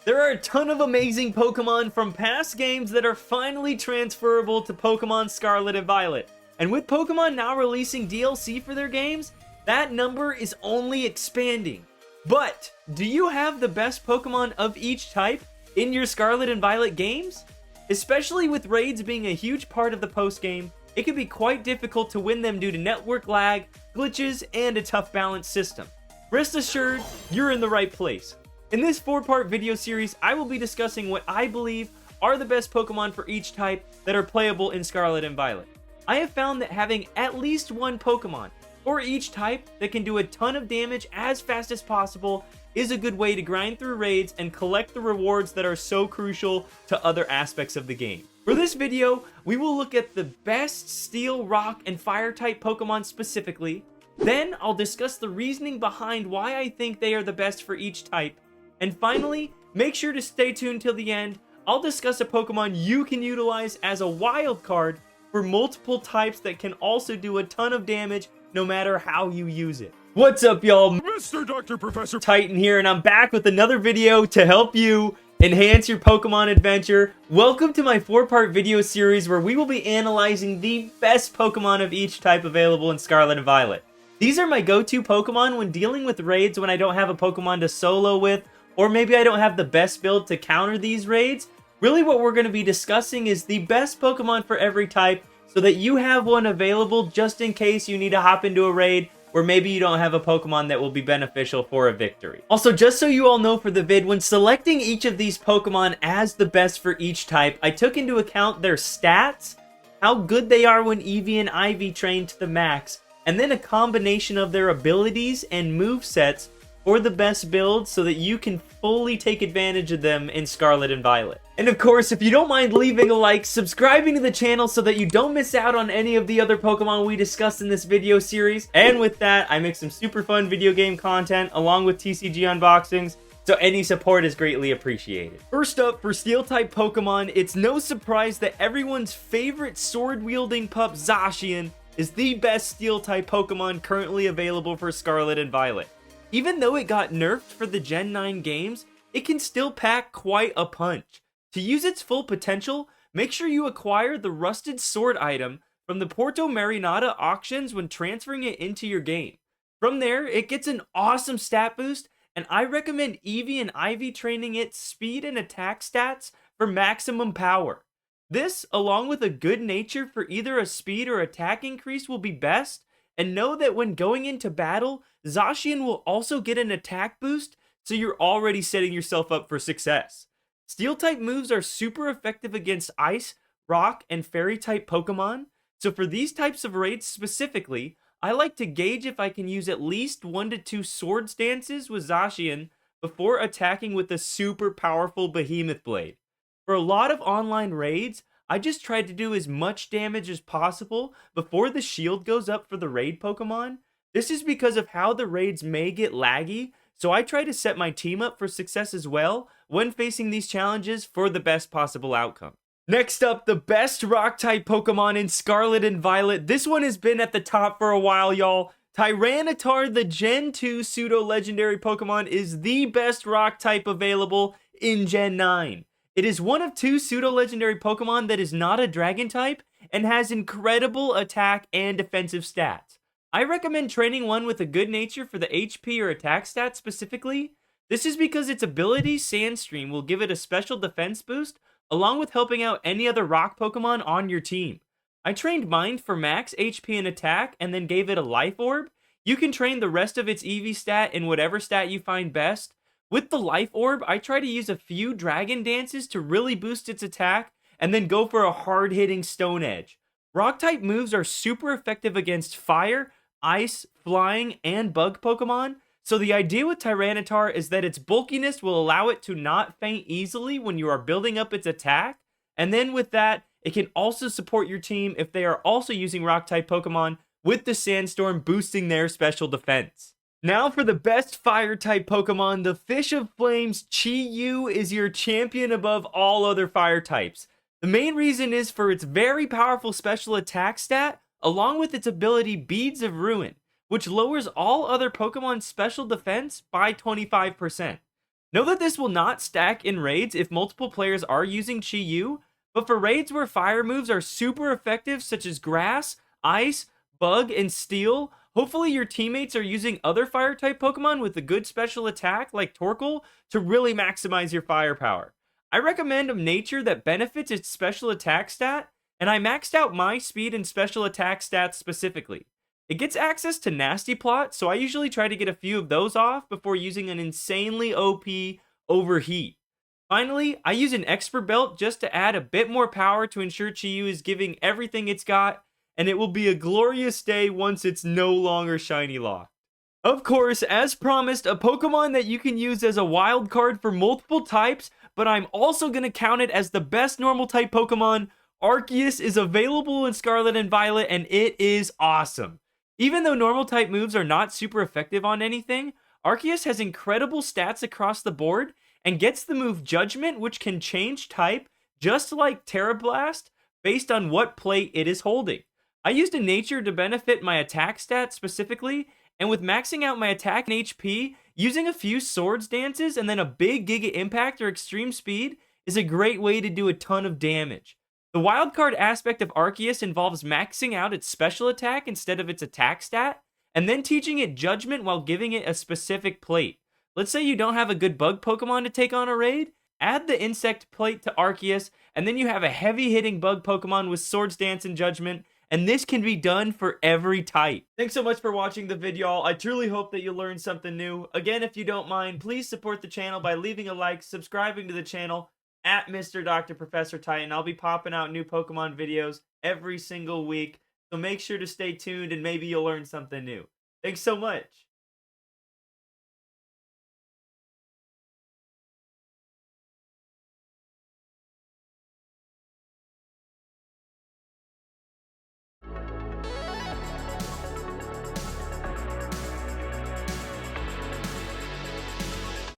There are a ton of amazing Pokemon from past games that are finally transferable to Pokemon Scarlet and Violet. And with Pokemon now releasing DLC for their games, that number is only expanding. But, do you have the best Pokemon of each type in your Scarlet and Violet games? Especially with raids being a huge part of the post-game, it can be quite difficult to win them due to network lag, glitches, and a tough balance system. Rest assured, you're in the right place. In this 4-part video series, I will be discussing what I believe are the best Pokemon for each type that are playable in Scarlet and Violet. I have found that having at least one Pokemon for each type that can do a ton of damage as fast as possible is a good way to grind through raids and collect the rewards that are so crucial to other aspects of the game. For this video, we will look at the best Steel, Rock, and Fire type Pokemon specifically. Then I'll discuss the reasoning behind why I think they are the best for each type. And finally, make sure to stay tuned till the end. I'll discuss a Pokemon you can utilize as a wild card for multiple types that can also do a ton of damage no matter how you use it. What's up, y'all? Mr. Dr. Professor Titan here, and I'm back with another video to help you enhance your Pokemon adventure. Welcome to my 4-part video series where we will be analyzing the best Pokemon of each type available in Scarlet and Violet. These are my go-to Pokemon when dealing with raids when I don't have a Pokemon to solo with, or maybe I don't have the best build to counter these raids. Really what we're going to be discussing is the best Pokemon for every type so that you have one available just in case you need to hop into a raid where maybe you don't have a Pokemon that will be beneficial for a victory. Also, just so you all know for the vid, when selecting each of these Pokemon as the best for each type, I took into account their stats, how good they are when EV and IV trained to the max, and then a combination of their abilities and movesets for the best build so that you can fully take advantage of them in Scarlet and Violet. And of course, if you don't mind leaving a like, subscribing to the channel so that you don't miss out on any of the other Pokemon we discussed in this video series. And with that, I make some super fun video game content along with TCG unboxings, so any support is greatly appreciated. First up, for Steel-type Pokemon, it's no surprise that everyone's favorite sword-wielding pup Zacian is the best Steel-type Pokemon currently available for Scarlet and Violet. Even though it got nerfed for the Gen 9 games, it can still pack quite a punch. To use its full potential, make sure you acquire the Rusted Sword item from the Puerto Marinada auctions when transferring it into your game. From there, it gets an awesome stat boost, and I recommend EV and IV training its speed and attack stats for maximum power. This, along with a good nature for either a speed or attack increase, will be best, and know that when going into battle, Zacian will also get an attack boost, so you're already setting yourself up for success. Steel-type moves are super effective against Ice, Rock, and Fairy-type Pokemon, so for these types of raids specifically, I like to gauge if I can use at least 1 to 2 Swords Dances with Zacian before attacking with a super powerful Behemoth Blade. For a lot of online raids, I just tried to do as much damage as possible before the shield goes up for the raid Pokemon. This is because of how the raids may get laggy, so I try to set my team up for success as well when facing these challenges for the best possible outcome. Next up, the best Rock-type Pokemon in Scarlet and Violet. This one has been at the top for a while, y'all. Tyranitar, the Gen 2 pseudo-legendary Pokemon, is the best Rock-type available in Gen 9. It is one of 2 pseudo-legendary Pokemon that is not a Dragon type and has incredible attack and defensive stats. I recommend training one with a good nature for the HP or attack stats specifically. This is because its ability, Sandstream, will give it a special defense boost, along with helping out any other rock Pokemon on your team. I trained mine for max HP and attack, and then gave it a Life Orb. You can train the rest of its EV stat in whatever stat you find best. With the Life Orb, I try to use a few Dragon Dances to really boost its attack, and then go for a hard-hitting Stone Edge. Rock-type moves are super effective against Fire, Ice, Flying, and Bug Pokemon, so the idea with Tyranitar is that its bulkiness will allow it to not faint easily when you are building up its attack, and then with that, it can also support your team if they are also using Rock-type Pokemon, with the Sandstorm boosting their special defense. Now for the best Fire-type Pokemon, the Fish of Flames Chi-Yu is your champion above all other Fire types. The main reason is for its very powerful special attack stat, along with its ability Beads of Ruin, which lowers all other Pokemon's special defense by 25%. Know that this will not stack in raids if multiple players are using Chi-Yu, but for raids where fire moves are super effective, such as Grass, Ice, Bug, and Steel, hopefully your teammates are using other fire-type Pokemon with a good special attack like Torkoal to really maximize your firepower. I recommend a nature that benefits its special attack stat, and I maxed out my speed and special attack stats specifically. It gets access to Nasty Plot, so I usually try to get a few of those off before using an insanely OP Overheat. Finally, I use an Expert Belt just to add a bit more power to ensure Chi-Yu is giving everything it's got, and it will be a glorious day once it's no longer shiny locked. Of course, as promised, a Pokemon that you can use as a wild card for multiple types, but I'm also going to count it as the best normal type Pokemon. Arceus is available in Scarlet and Violet, and it is awesome. Even though normal type moves are not super effective on anything, Arceus has incredible stats across the board and gets the move Judgment, which can change type just like Terra Blast based on what plate it is holding. I used a nature to benefit my attack stat specifically, and with maxing out my attack and HP, using a few Swords Dances and then a big Giga Impact or Extreme Speed is a great way to do a ton of damage. The wildcard aspect of Arceus involves maxing out its special attack instead of its attack stat, and then teaching it Judgment while giving it a specific plate. Let's say you don't have a good bug Pokemon to take on a raid, add the insect plate to Arceus, and then you have a heavy hitting bug Pokemon with Swords Dance and Judgment, and this can be done for every type. Thanks so much for watching the video, y'all. I truly hope that you learned something new. Again, if you don't mind, please support the channel by leaving a like, subscribing to the channel, at Mr. Dr. Professor Titan. I'll be popping out new Pokemon videos every single week, so make sure to stay tuned and maybe you'll learn something new. Thanks so much.